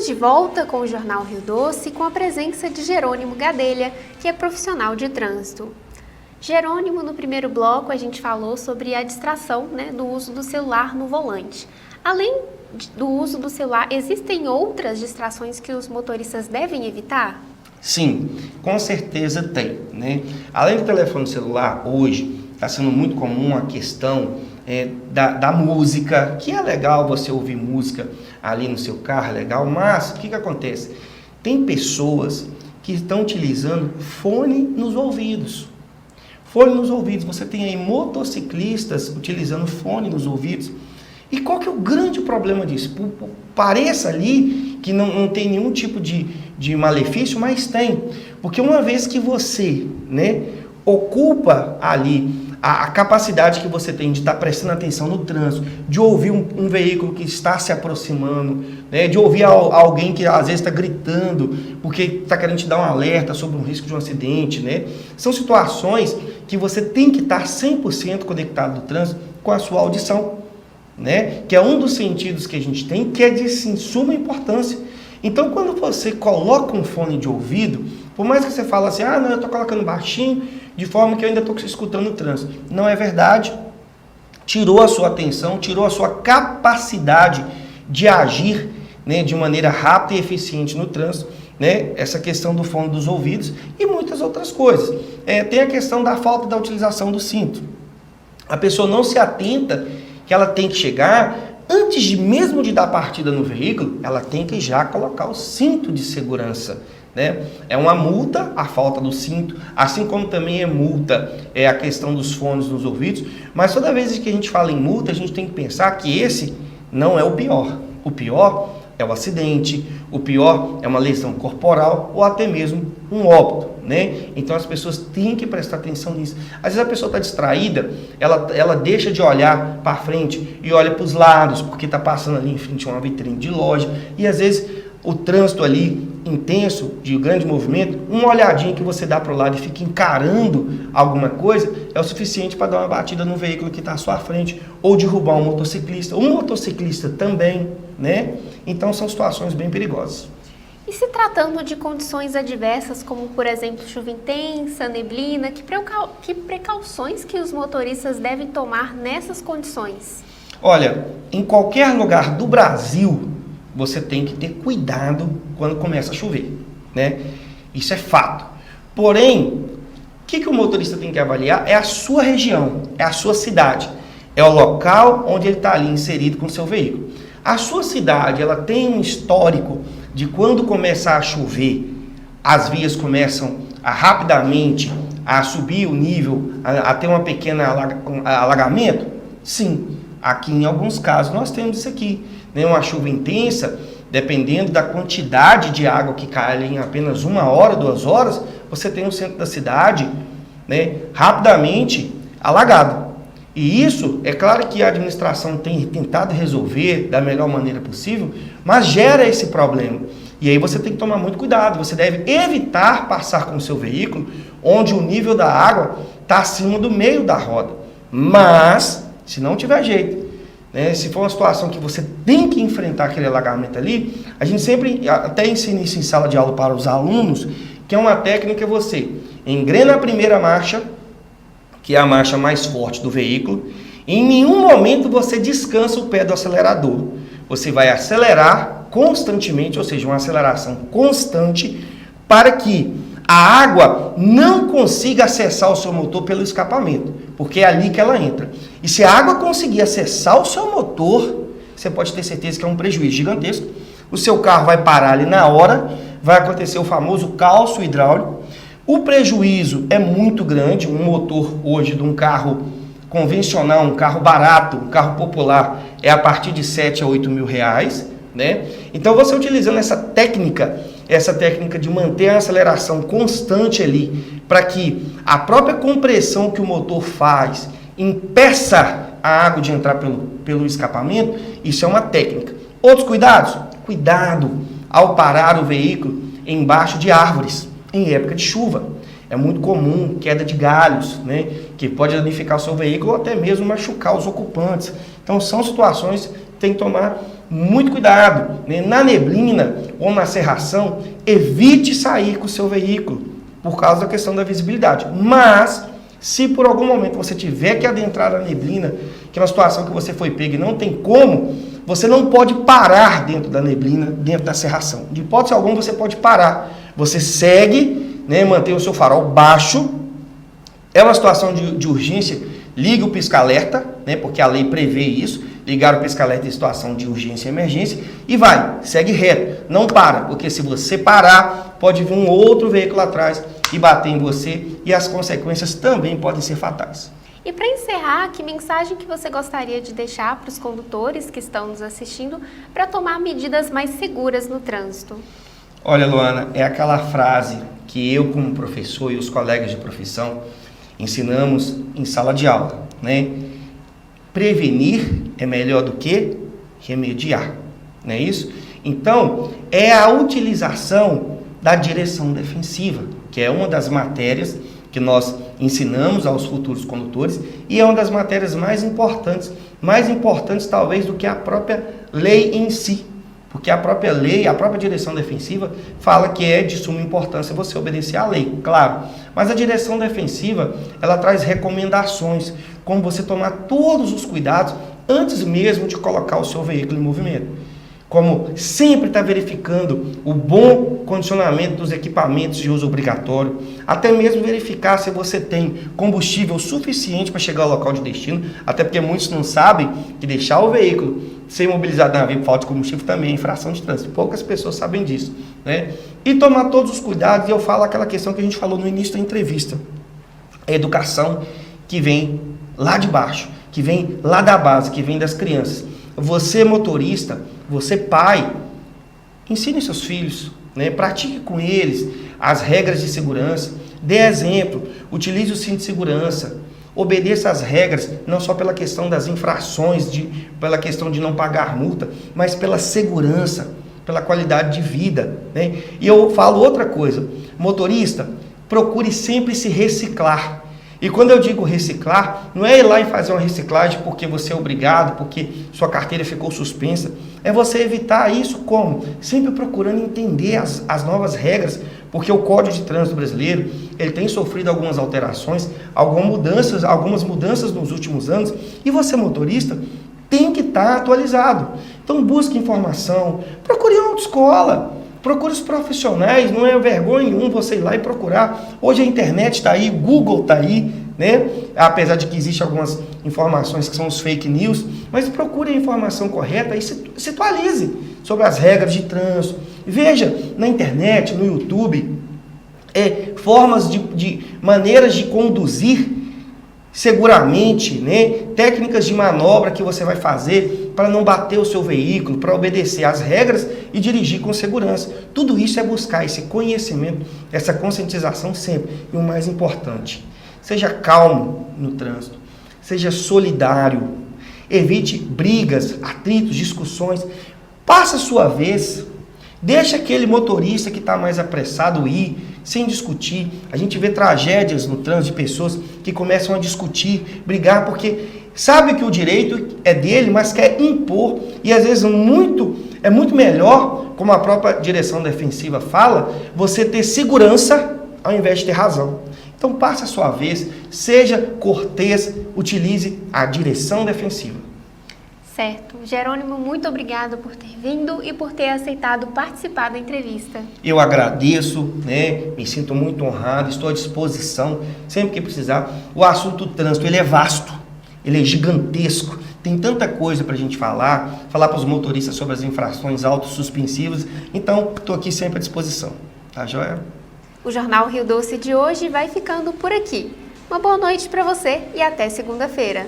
de volta com o Jornal Rio Doce com a presença de Jerônimo Gadelha, que é profissional de trânsito. Jerônimo, no primeiro bloco a gente falou sobre a distração, do uso do celular no volante. Além do uso do celular, existem outras distrações que os motoristas devem evitar? Sim, com certeza tem, Além do telefone celular, hoje está sendo muito comum a questão da música, que é legal você ouvir música ali no seu carro, é legal, mas o que acontece? Tem pessoas que estão utilizando fone nos ouvidos. Fone nos ouvidos, você tem aí motociclistas utilizando fone nos ouvidos. E qual que é o grande problema disso? Pareça ali que não tem nenhum tipo de malefício, mas tem. Porque uma vez que você ocupa ali a capacidade que você tem de estar prestando atenção no trânsito, de ouvir um veículo que está se aproximando, de ouvir alguém que às vezes está gritando porque está querendo te dar um alerta sobre um risco de um acidente, São situações que você tem que estar 100% conectado no trânsito com a sua audição, que é um dos sentidos que a gente tem, que é de suma importância. Então, quando você coloca um fone de ouvido, por mais que você fale assim, não, eu estou colocando baixinho, de forma que eu ainda estou escutando o trânsito. Não é verdade. Tirou a sua atenção, tirou a sua capacidade de agir de maneira rápida e eficiente no trânsito, essa questão do fone dos ouvidos e muitas outras coisas. Tem a questão da falta da utilização do cinto. A pessoa não se atenta que ela tem que chegar, antes mesmo de dar partida no veículo, ela tem que já colocar o cinto de segurança. É uma multa a falta do cinto, assim como também é multa a questão dos fones nos ouvidos, mas toda vez que a gente fala em multa, a gente tem que pensar que esse não é o pior. O pior é o acidente, o pior é uma lesão corporal ou até mesmo um óbito. Então as pessoas têm que prestar atenção nisso. Às vezes a pessoa está distraída, ela deixa de olhar para frente e olha para os lados, porque está passando ali em frente a uma vitrine de loja, e às vezes o trânsito ali intenso, de grande movimento, uma olhadinha que você dá para o lado e fica encarando alguma coisa, é o suficiente para dar uma batida no veículo que está à sua frente, ou derrubar um motociclista também, Então são situações bem perigosas. E se tratando de condições adversas, como por exemplo chuva intensa, neblina, que precauções que os motoristas devem tomar nessas condições? Olha, em qualquer lugar do Brasil, você tem que ter cuidado quando começa a chover, Isso é fato. Porém, o que o motorista tem que avaliar é a sua região, é a sua cidade, é o local onde ele está ali inserido com o seu veículo. A sua cidade, ela tem um histórico de quando começa a chover, as vias começam rapidamente a subir o nível, a ter uma pequena alagamento? Sim, aqui em alguns casos nós temos isso aqui. Uma chuva intensa, dependendo da quantidade de água que cai ali em apenas 1 hora, 2 horas, você tem o centro da cidade rapidamente alagado. E isso, é claro que a administração tem tentado resolver da melhor maneira possível, mas gera esse problema. E aí você tem que tomar muito cuidado, você deve evitar passar com o seu veículo onde o nível da água está acima do meio da roda. Mas, se não tiver jeito, se for uma situação que você tem que enfrentar aquele alagamento ali, a gente sempre até ensina isso em sala de aula para os alunos, que é uma técnica que você engrena a primeira marcha, que é a marcha mais forte do veículo, e em nenhum momento você descansa o pé do acelerador. Você vai acelerar constantemente, ou seja, uma aceleração constante, para que a água não consiga acessar o seu motor pelo escapamento, porque é ali que ela entra. E se a água conseguir acessar o seu motor, você pode ter certeza que é um prejuízo gigantesco. O seu carro vai parar ali na hora, vai acontecer o famoso calço hidráulico. O prejuízo é muito grande. Um motor hoje de um carro convencional, um carro barato, um carro popular, é a partir de 7 a 8 mil reais. Então você utilizando essa técnica de manter a aceleração constante ali, para que a própria compressão que o motor faz impeça a água de entrar pelo escapamento, isso é uma técnica. Outros cuidados? Cuidado ao parar o veículo embaixo de árvores, em época de chuva. É muito comum queda de galhos, que pode danificar o seu veículo ou até mesmo machucar os ocupantes. Então são situações que tem que tomar muito cuidado, né? Na neblina ou na cerração, evite sair com o seu veículo, por causa da questão da visibilidade. Mas, se por algum momento você tiver que adentrar a neblina, que é uma situação que você foi pego e não tem como, você não pode parar dentro da neblina, dentro da cerração. De hipótese alguma, você pode parar. Você segue, né, mantém o seu farol baixo. É uma situação de urgência, ligue o pisca-alerta, né, porque a lei prevê isso. Ligar o pisca-alerta em situação de urgência e emergência e vai, segue reto. Não para, porque se você parar, pode vir um outro veículo atrás e bater em você e as consequências também podem ser fatais. E para encerrar, que mensagem que você gostaria de deixar para os condutores que estão nos assistindo para tomar medidas mais seguras no trânsito? Olha, Luana, é aquela frase que eu, como professor, e os colegas de profissão ensinamos em sala de aula, né? Prevenir é melhor do que remediar, não é isso? Então, é a utilização da direção defensiva, que é uma das matérias que nós ensinamos aos futuros condutores e é uma das matérias mais importantes talvez do que a própria lei em si, porque a própria lei, a própria direção defensiva fala que é de suma importância você obedecer à lei, claro, mas a direção defensiva, ela traz recomendações, como você tomar todos os cuidados antes mesmo de colocar o seu veículo em movimento. Como sempre estar verificando o bom condicionamento dos equipamentos de uso obrigatório, até mesmo verificar se você tem combustível suficiente para chegar ao local de destino, até porque muitos não sabem que deixar o veículo ser imobilizado na via por falta de combustível também é infração de trânsito. Poucas pessoas sabem disso, né? E tomar todos os cuidados, e eu falo aquela questão que a gente falou no início da entrevista, a educação que vem lá de baixo, que vem lá da base, que vem das crianças. Você motorista, você pai, ensine seus filhos, né? Pratique com eles as regras de segurança, dê exemplo, utilize o cinto de segurança, obedeça às regras, não só pela questão das infrações, pela questão de não pagar multa, mas pela segurança, pela qualidade de vida, né? E eu falo outra coisa, motorista, procure sempre se reciclar. E quando eu digo reciclar, não é ir lá e fazer uma reciclagem porque você é obrigado, porque sua carteira ficou suspensa. É você evitar isso como? Sempre procurando entender as novas regras, porque o Código de Trânsito Brasileiro, ele tem sofrido algumas alterações, algumas mudanças nos últimos anos, e você, motorista, tem que estar atualizado. Então busque informação, procure uma autoescola. Procure os profissionais, não é vergonha nenhuma você ir lá e procurar. Hoje a internet está aí, o Google está aí, né? Apesar de que existem algumas informações que são os fake news, mas procure a informação correta e se atualize sobre as regras de trânsito. Veja na internet, no YouTube, formas de maneiras de conduzir seguramente, né? Técnicas de manobra que você vai fazer para não bater o seu veículo, para obedecer às regras e dirigir com segurança. Tudo isso é buscar esse conhecimento, essa conscientização sempre. E o mais importante, seja calmo no trânsito, seja solidário, evite brigas, atritos, discussões, passa a sua vez, deixa aquele motorista que está mais apressado ir, sem discutir. A gente vê tragédias no trânsito de pessoas que começam a discutir, brigar, porque sabe que o direito é dele, mas quer impor. E às vezes é muito melhor, como a própria direção defensiva fala, você ter segurança ao invés de ter razão. Então passe a sua vez, seja cortês, utilize a direção defensiva. Certo. Jerônimo, muito obrigado por ter vindo e por ter aceitado participar da entrevista. Eu agradeço, né? Me sinto muito honrado, estou à disposição, sempre que precisar. O assunto do trânsito, ele é vasto, ele é gigantesco, tem tanta coisa para a gente falar para os motoristas sobre as infrações autossuspensivas, então estou aqui sempre à disposição. Tá joia? O Jornal Rio Doce de hoje vai ficando por aqui. Uma boa noite para você e até segunda-feira.